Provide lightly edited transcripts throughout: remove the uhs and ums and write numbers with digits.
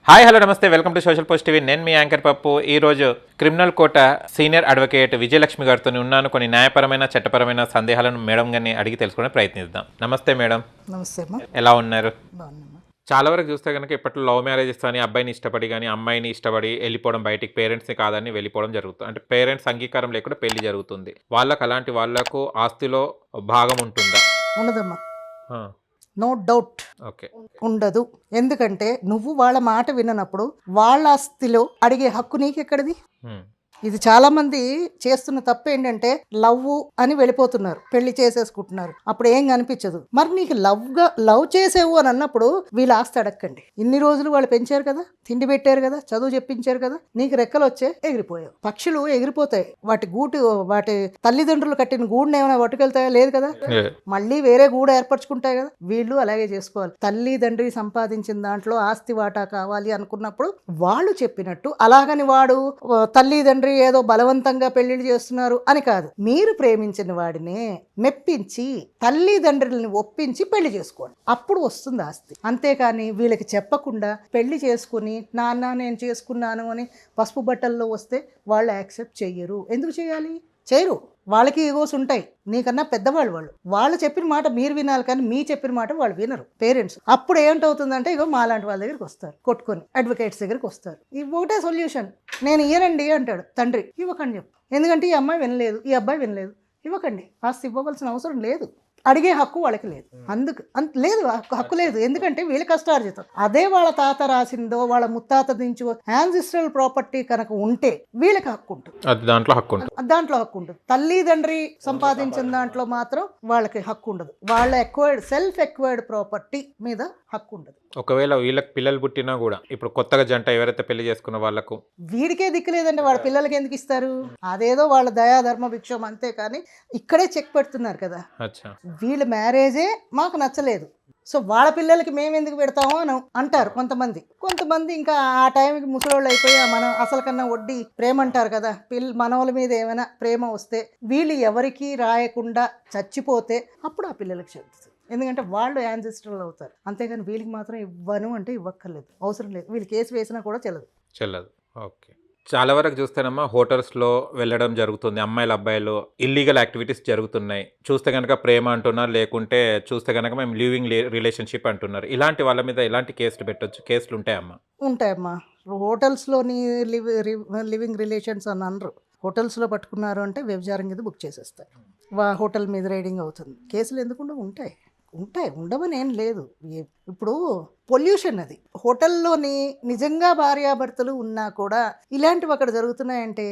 Hi hello నమస్తే, welcome to social post TV. నేను మీ యాంకర్ పప్పు. ఈరోజు criminal court senior advocate Vijayalakshmi గారితో ఉన్నాను. కొన్ని న్యాయపరమైన చట్టపరమైన సందేహాలను మేడం గారిని అడిగి తెలుసుకునే ప్రయత్నిద్దాం. నమస్తే మేడం. నమస్తే అమ్మా. ఎలా ఉన్నారు? బాగున్నామ్మా. చాలా వరకు చూస్తే కనుక ఇప్పట్లో లవ్ మ్యారేజెస్ అని అబ్బాయిని ఇష్టపడి కానీ అమ్మాయిని ఇష్టపడి వెళ్ళిపోవడం, బయటికి పేరెంట్స్ని కాదని వెళ్ళిపోవడం జరుగుతుంది. అంటే పేరెంట్స్ అంగీకారం లేకుండా పెళ్లి జరుగుతుంది. వాళ్ళకు అలాంటి వాళ్ళకు ఆస్తిలో భాగం ఉంటుందా? ఉండదమ్మా, నో డౌట్. ఓకే, ఉండదు. ఎందుకంటే నువ్వు వాళ్ళ మాట విననప్పుడు వాళ్ళ ఆస్తిలో అడిగే హక్కు నీకెక్కడిది? ఇది చాలా మంది చేస్తున్న తప్పు ఏంటంటే లవ్ అని వెళ్ళిపోతున్నారు, పెళ్లి చేసేసుకుంటున్నారు, అప్పుడు ఏం కనిపించదు. మరి నీకు లవ్ చేసేవు అని అన్నప్పుడు వీళ్ళు ఆస్తి అడగండి. ఇన్ని రోజులు వాళ్ళు పెంచారు కదా, తిండి పెట్టారు కదా, చదువు చెప్పించారు కదా, నీకు రెక్కలు వచ్చే ఎగిరిపోయావు. పక్షులు ఎగిరిపోతాయి, వాటి తల్లిదండ్రులు కట్టిన గూడుని ఏమైనా పట్టుకెళ్తాయా? లేదు కదా, మళ్ళీ వేరే గూడు ఏర్పరచుకుంటాయి కదా. వీళ్ళు అలాగే చేసుకోవాలి. తల్లిదండ్రి సంపాదించిన దాంట్లో ఆస్తి వాటా కావాలి అనుకున్నప్పుడు వాళ్ళు చెప్పినట్టు, అలాగని వాడు తల్లిదండ్రి ఏదో బలవంతంగా పెళ్లిళ్ళు చేస్తున్నారు అని కాదు. మీరు ప్రేమించిన వాడినే మెప్పించి తల్లిదండ్రులని ఒప్పించి పెళ్లి చేసుకోండి, అప్పుడు వస్తుంది ఆస్తి. అంతేకాని వీళ్ళకి చెప్పకుండా పెళ్లి చేసుకుని నాన్న నేను చేసుకున్నాను అని పసుపు బట్టల్లో వస్తే వాళ్ళు యాక్సెప్ట్ చెయ్యరు. ఎందుకు చేయాలి? చేయరు. వాళ్ళకి ఈగోస్ ఉంటాయి, నీకన్నా పెద్దవాళ్ళు. వాళ్ళు చెప్పిన మాట మీరు వినాలి, కానీ మీ చెప్పిన మాట వాళ్ళు వినరు పేరెంట్స్. అప్పుడు ఏంటవుతుందంటే ఇగో మాలాంటి వాళ్ళ దగ్గరికి వస్తారు, కొట్టుకొని అడ్వకేట్స్ దగ్గరికి వస్తారు. ఈ ఒకటే సొల్యూషన్, నేను ఇయ్యనండి అంటాడు తండ్రి. ఇవ్వకండి చెప్పు, ఎందుకంటే ఈ అమ్మాయి వినలేదు, ఈ అబ్బాయి వినలేదు, ఇవ్వకండి. ఆస్తి ఇవ్వవలసిన అవసరం లేదు, అడిగే హక్కు వాళ్ళకి లేదు. లేదు, హక్కు లేదు. ఎందుకంటే వీళ్ళ కష్టార్జితం. అదే వాళ్ళ తాత రాసిందో వాళ్ళ ముత్తాత నుంచి యాన్సిస్ట్రల్ ప్రాపర్టీ కనుక ఉంటే వీళ్ళకి హక్కు ఉంటుంది, దాంట్లో హక్కు ఉంటుంది. తల్లిదండ్రి సంపాదించిన దాంట్లో మాత్రం వాళ్ళకి హక్కు ఉండదు. వాళ్ళ సెల్ఫ్ ఎక్వైర్డ్ ప్రాపర్టీ మీద హక్కు ఉండదు. ఒకవేళ వీళ్ళకి పిల్లలు పుట్టినా కూడా ఇప్పుడు కొత్తగా జంట ఎవరైతే పెళ్లి చేసుకున్న వాళ్ళకు వీడికే దిక్కు లేదంటే వాళ్ళ పిల్లలకి ఎందుకు ఇస్తారు? అదేదో వాళ్ళ దయాధర్మ భిక్షం అంతే. కానీ ఇక్కడే చెక్ పెడుతున్నారు కదా, వీళ్ళ మ్యారేజే మాకు నచ్చలేదు, సో వాళ్ళ పిల్లలకి మేము ఎందుకు పెడతామో అని అంటారు కొంతమంది. ఇంకా ఆ టైంకి ముసలోళ్ళు అయిపోయి మనం అసలు కన్నా వడ్డీ ప్రేమ అంటారు కదా, మనవల మీద ఏమైనా ప్రేమ వస్తే వీళ్ళు ఎవరికి రాయకుండా చచ్చిపోతే అప్పుడు ఆ పిల్లలకి చెల్లుతుంది. ఎందుకంటే వాళ్ళు యాన్సిస్టర్లు అవుతారు. అంతేగాని వీళ్ళకి మాత్రం ఇవ్వను అంటే ఇవ్వక్కర్లేదు, అవసరం లేదు. వీళ్ళు కేసు వేసినా కూడా చెల్లదు. ఓకే. చాలా వరకు చూస్తేనమ్మా హోటల్స్లో వెళ్ళడం జరుగుతుంది, అమ్మాయిలు అబ్బాయిలు ఇల్లీగల్ యాక్టివిటీస్ జరుగుతున్నాయి. చూస్తే కనుక ప్రేమ అంటున్నారు, లేకుంటే చూస్తే కనుక మేము లివింగ్ రిలేషన్షిప్ అంటున్నారు. ఇలాంటి వాళ్ళ మీద ఎలాంటి కేసులు పెట్టొచ్చు? కేసులు ఉంటాయమ్మా. హోటల్స్లోని లివింగ్ రిలేషన్స్ అని అనరు. హోటల్స్లో పట్టుకున్నారు అంటే వ్యభిచారం కింద బుక్ చేసేస్తారు. హోటల్ మీద రైడింగ్ అవుతుంది. కేసులు ఎందుకుండా ఉంటాయి, ఉండవని ఏం లేదు. ఇప్పుడు పొల్యూషన్ అది. హోటల్లోని నిజంగా భార్యాభర్తలు ఉన్నా కూడా ఇలాంటివి అక్కడ జరుగుతున్నాయంటే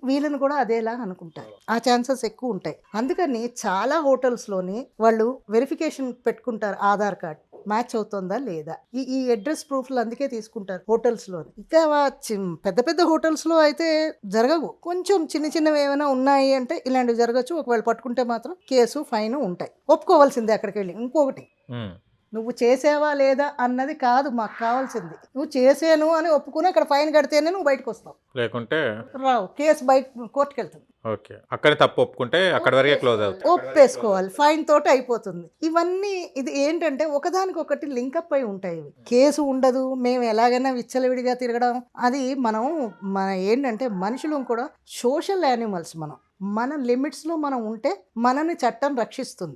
వీళ్ళని కూడా అదేలా అనుకుంటారు, ఆ ఛాన్సెస్ ఎక్కువ ఉంటాయి. అందుకని చాలా హోటల్స్లోని వాళ్ళు వెరిఫికేషన్ పెట్టుకుంటారు, ఆధార్ కార్డ్ మ్యాచ్ అవుతుందా లేదా, ఈ అడ్రస్ ప్రూఫ్లు అందుకే తీసుకుంటారు హోటల్స్లోని. ఇంకా పెద్ద హోటల్స్లో అయితే జరగవు, కొంచెం చిన్నవి ఏమైనా ఉన్నాయి అంటే ఇలాంటివి జరగచ్చు. ఒకవేళ పట్టుకుంటే మాత్రం కేసు ఫైన్ ఉంటాయి, ఒప్పుకోవాల్సిందే అక్కడికి వెళ్ళి. ఇంకొకటి, నువ్వు చేసావా లేదా అన్నది కాదు మాకు కావాల్సింది, నువ్వు చేసాను అని ఒప్పుకుని అక్కడ ఫైన్ కడితేనే నువ్వు బయటకు వస్తావు, లేకుంటే రావు. కేసు బయట కోర్టుకు వెళ్తుంది. అక్కడ తప్పు ఒప్పుకుంటే అక్కడ వరకే క్లోజ్ అవుతుంది, ఒప్పేసుకోవాలి, ఫైన్ తోటి అయిపోతుంది. ఇవన్నీ ఇది ఏంటంటే ఒకదానికొకటి లింకప్ అయి ఉంటాయి. కేసు ఉండదు, మేము ఎలాగైనా విచ్చలవిడిగా తిరగడం, అది మన ఏంటంటే మనుషులు కూడా సోషల్ యానిమల్స్. మన లిమిట్స్లో మనం ఉంటే మనని చట్టం రక్షిస్తుంది.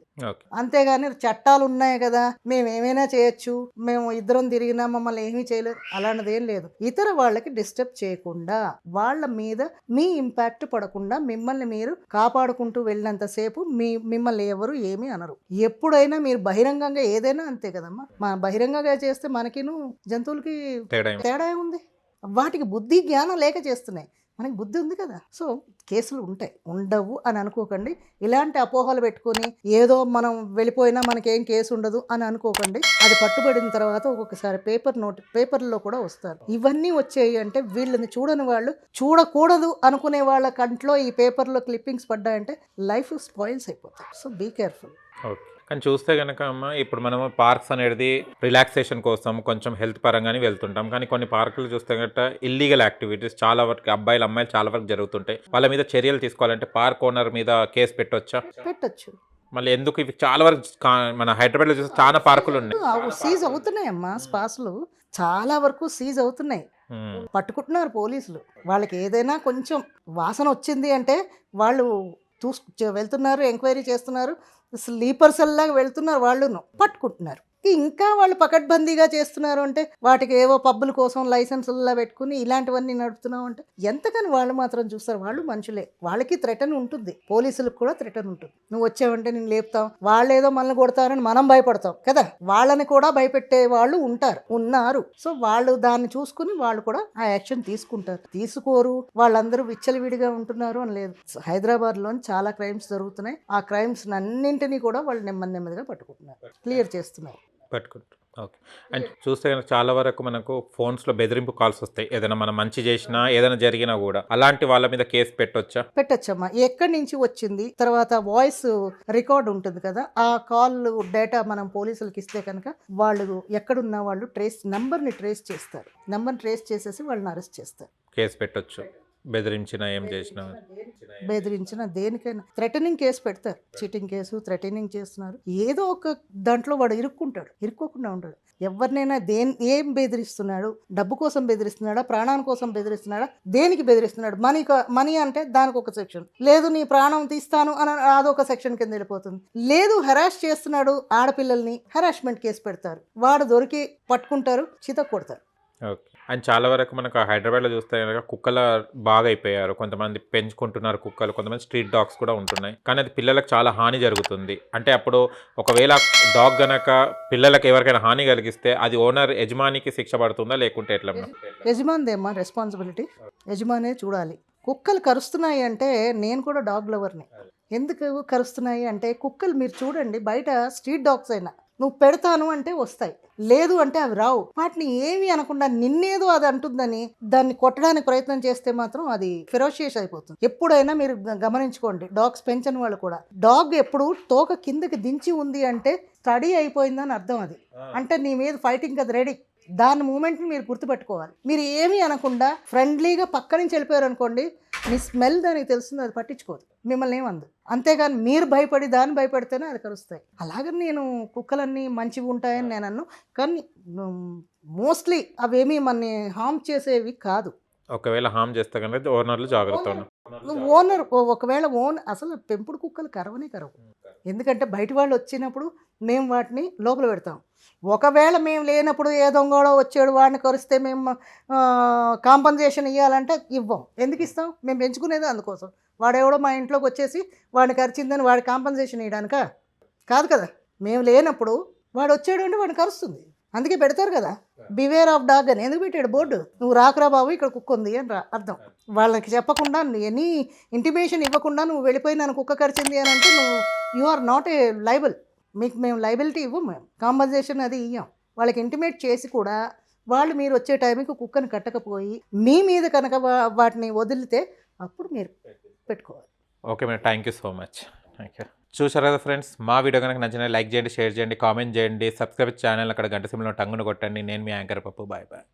అంతేగాని చట్టాలు ఉన్నాయి కదా, మేము ఏమైనా చేయొచ్చు, మేము ఇద్దరం తిరిగినా మమ్మల్ని ఏమీ చేయలేదు, అలాంటిది ఏం లేదు. ఇతర వాళ్ళకి డిస్టర్బ్ చేయకుండా, వాళ్ళ మీద మీ ఇంపాక్ట్ పడకుండా మిమ్మల్ని మీరు కాపాడుకుంటూ వెళ్ళినంతసేపు మిమ్మల్ని ఎవరు ఏమీ అనరు. ఎప్పుడైనా మీరు బహిరంగంగా ఏదైనా అంతే కదమ్మా, బహిరంగంగా చేస్తే మనకిను జంతువులకి తేడా ఉంది. వాటికి బుద్ధి జ్ఞానం లేక చేస్తున్నాయి, మనకి బుద్ధి ఉంది కదా. సో కేసులు ఉండవు అని అనుకోకండి. ఇలాంటి అపోహలు పెట్టుకొని ఏదో మనం వెళ్ళిపోయినా మనకేం కేసు ఉండదు అని అనుకోకండి. అది పట్టుబడిన తర్వాత ఒక్కొక్కసారి పేపర్లో కూడా వస్తారు. ఇవన్నీ వచ్చాయి అంటే వీళ్ళని చూడని వాళ్ళు, చూడకూడదు అనుకునే వాళ్ళ కంట్లో ఈ పేపర్లో క్లిప్పింగ్స్ పడ్డాయంటే లైఫ్ స్పాయిల్స్ అయిపోతాయి. So be careful. కానీ చూస్తే కనుక అమ్మ, ఇప్పుడు మనము పార్క్స్ అనేది రిలాక్సేషన్ కోసం కొంచెం హెల్త్ పరంగానే వెళ్తుంటాం. కానీ కొన్ని పార్కులు చూస్తే కనుక ఇల్లీగల్ యాక్టివిటీస్ చాలా వరకు అమ్మాయిలు చాలా వరకు జరుగుతుంటాయి. వాళ్ళ మీద చర్యలు తీసుకోవాలంటే పార్క్ ఓనర్ మీద కేసు పెట్టొచ్చు. మళ్ళీ ఎందుకు ఇవి చాలా వరకు మన హైదరాబాద్లో చూస్తే చాలా పార్కులు ఉన్నాయి, సీజ్ అవుతున్నాయమ్మా స్పాస్లు. చాలా వరకు సీజ్ అవుతున్నాయి, పట్టుకుంటున్నారు పోలీసులు. వాళ్ళకి ఏదైనా కొంచెం వాసన వచ్చింది అంటే వాళ్ళు వెళ్తున్నారు, ఎంక్వైరీ చేస్తున్నారు, స్లీపర్ సెల్ లాగా వెళ్తున్నారు, వాళ్ళును పట్టుకుంటున్నారు. ఇంకా వాళ్ళు పకడ్బందీగా చేస్తున్నారు అంటే వాటికి ఏవో పబ్బుల కోసం లైసెన్సుల్లా పెట్టుకుని ఇలాంటివన్నీ నడుపుతున్నాం అంటే ఎంతకని వాళ్ళు మాత్రం చూస్తారు. వాళ్ళు మనుషులే, వాళ్ళకి థ్రెటన్ ఉంటుంది, పోలీసులకు కూడా థ్రెటన్ ఉంటుంది. నువ్వు వచ్చావంటే నేను లేపుతాం, వాళ్ళు ఏదో మనల్ని కొడతారని మనం భయపడతాం కదా, వాళ్ళని కూడా భయపెట్టే వాళ్ళు ఉన్నారు. సో వాళ్ళు దాన్ని చూసుకుని వాళ్ళు కూడా ఆ యాక్షన్ తీసుకుంటారు. తీసుకోరు, వాళ్ళందరూ విచ్చలవిడిగా ఉంటున్నారు అని లేదు. హైదరాబాద్లో చాలా క్రైమ్స్ జరుగుతున్నాయి, ఆ క్రైమ్స్ అన్నింటినీ కూడా వాళ్ళు నెమ్మదిగా పట్టుకుంటున్నారు, క్లియర్ చేస్తున్నారు. పట్టుకుంటారు. ఓకే. అండ్ చూస్తే కనుక చాలా వరకు మనకు ఫోన్స్లో బెదిరింపు కాల్స్ వస్తాయి, ఏదైనా మనం మంచి చేసినా ఏదైనా జరిగినా కూడా. అలాంటి వాళ్ళ మీద కేసు పెట్టొచ్చమ్మా. ఎక్కడి నుంచి వచ్చింది, తర్వాత వాయిస్ రికార్డ్ ఉంటుంది కదా, ఆ కాల్ డేటా మనం పోలీసులకు ఇస్తే కనుక వాళ్ళు ఎక్కడున్న వాళ్ళు నెంబర్ని ట్రేస్ చేస్తారు. నెంబర్ని ట్రేస్ చేసేసి వాళ్ళని అరెస్ట్ చేస్తారు. కేసు పెట్టొచ్చు, బెదిరించిన ఏం చేసినా, బెదిరించిన దేనికైనా థ్రెటనింగ్ కేసు పెడతారు. చీటింగ్ కేసు, థ్రెటనింగ్ చేస్తున్నారు, ఏదో ఒక దాంట్లో వాడు ఇరుక్కోకుండా ఉంటాడు. ఎవరినైనా ఏం బెదిరిస్తున్నాడు, డబ్బు కోసం బెదిరిస్తున్నాడా, ప్రాణాని కోసం బెదిరిస్తున్నాడా, దేనికి బెదిరిస్తున్నాడు? మనీ అంటే దానికి ఒక సెక్షన్ లేదు, నీ ప్రాణం తీస్తాను అని అదొక సెక్షన్ కింద వెళ్ళిపోతుంది. లేదు, హెరాస్ చేస్తున్నాడు ఆడపిల్లల్ని, హెరాస్మెంట్ కేసు పెడతారు, వాడు దొరికి పట్టుకుంటారు, చిత కొడతారు. ఓకే. అండ్ చాలా వరకు మనకు హైదరాబాద్లో చూస్తే కనుక కుక్కల బాగా అయిపోయారు, కొంతమంది పెంచుకుంటున్నారు కుక్కలు, కొంతమంది స్ట్రీట్ డాగ్స్ కూడా ఉంటున్నాయి. కానీ అది పిల్లలకు చాలా హాని జరుగుతుంది. అంటే అప్పుడు ఒకవేళ డాగ్ గనక పిల్లలకు ఎవరికైనా హాని కలిగిస్తే అది ఓనర్ యజమానికి శిక్ష పడుతుందా లేకుంటే ఎట్లా? యజమానిదేమ్మా రెస్పాన్సిబిలిటీ, యజమానే చూడాలి. కుక్కలు కరుస్తున్నాయి అంటే, నేను కూడా డాగ్ లవర్ని. ఎందుకు కరుస్తున్నాయి అంటే, కుక్కలు మీరు చూడండి, బయట స్ట్రీట్ డాగ్స్ అయినా నువ్వు పెడతాను అంటే వస్తాయి, లేదు అంటే అవి రావు. వాటిని ఏమి అనకుండా నిన్నేదో అది అంటుందని దాన్ని కొట్టడానికి ప్రయత్నం చేస్తే మాత్రం అది ఫెరోషియస్ అయిపోతుంది. ఎప్పుడైనా మీరు గమనించుకోండి, డాగ్స్ పెంచని వాళ్ళు కూడా, డాగ్ ఎప్పుడు తోక కిందకి దించి ఉంది అంటే స్టడీ అయిపోయిందని అర్థం. అది అంటే నీ మీద ఫైటింగ్ అది రెడీ. దాని మూమెంట్ని మీరు గుర్తుపెట్టుకోవాలి. మీరు ఏమీ అనకుండా ఫ్రెండ్లీగా పక్క నుంచి వెళ్ళిపోయారు అనుకోండి, మీ స్మెల్ దానికి తెలుస్తుంది, అది పట్టించుకోదు, మిమ్మల్ని ఏమందు. అంతేగాని మీరు భయపడి దాన్ని భయపడితేనే అది కరుస్తాయి. అలాగే నేను కుక్కలన్నీ మంచివి ఉంటాయని నేను అన్ను, కానీ మోస్ట్లీ అవేమీ మనని హార్మ్ చేసేవి కాదు. ఒకవేళ హామ్ చేస్తే కనుక ఓనర్లు జాగ్రత్త. ఓనర్ ఒకవేళ అసలు పెంపుడు కుక్కలు కరవు. ఎందుకంటే బయట వాళ్ళు వచ్చినప్పుడు మేము వాటిని లోపల పెడతాం. ఒకవేళ మేము లేనప్పుడు ఏ దొంగడో వచ్చాడు వాడిని కరిస్తే మేము కాంపన్సేషన్ ఇవ్వాలంటే ఇవ్వం. ఎందుకు ఇస్తాం? మేము పెంచుకునేది అందుకోసం. వాడెవడో మా ఇంట్లోకి వచ్చేసి వాడిని కరిచిందని వాడి కాంపన్సేషన్ ఇవ్వడానికా? కాదు కదా. మేము లేనప్పుడు వాడు వచ్చాడు అంటే వాడిని కరుస్తుంది, అందుకే పెడతారు కదా, బివేర్ ఆఫ్ డాగ్ అని. ఎందుకు పెట్టాడు బోర్డు? నువ్వు రాకరా బాబు, ఇక్కడ కుక్క ఉంది అని అర్థం. వాళ్ళకి చెప్పకుండా, ఎనీ ఇంటిమేషన్ ఇవ్వకుండా నువ్వు వెళ్ళిపోయి నన్ను కుక్క కరిచింది అని అంటే you are not a liable. మేము లైబిలిటీ ఇవ్వం, మేము కాంపన్సేషన్ అది ఇవ్వం. వాళ్ళకి ఇంటిమేట్ చేసి కూడా వాళ్ళు మీరు వచ్చే టైంకి కుక్కని కట్టకపోయి మీ మీద కనుక వాటిని వదిలితే అప్పుడు మీరు పెట్టుకోవాలి. Okay madam, thank you so much. Thank you. చూసారు కదా ఫ్రెండ్స్, మా వీడియో కనుక నచ్చిన లైక్ చేయండి, షేర్ చేయండి, కామెంట్ చేయండి, సబ్స్క్రైబ్ ఛానల్ అక్కడ గంట సింబల్ టంగును కొట్టండి. నేను మీ యాంకర్ పప్పు. Bye bye.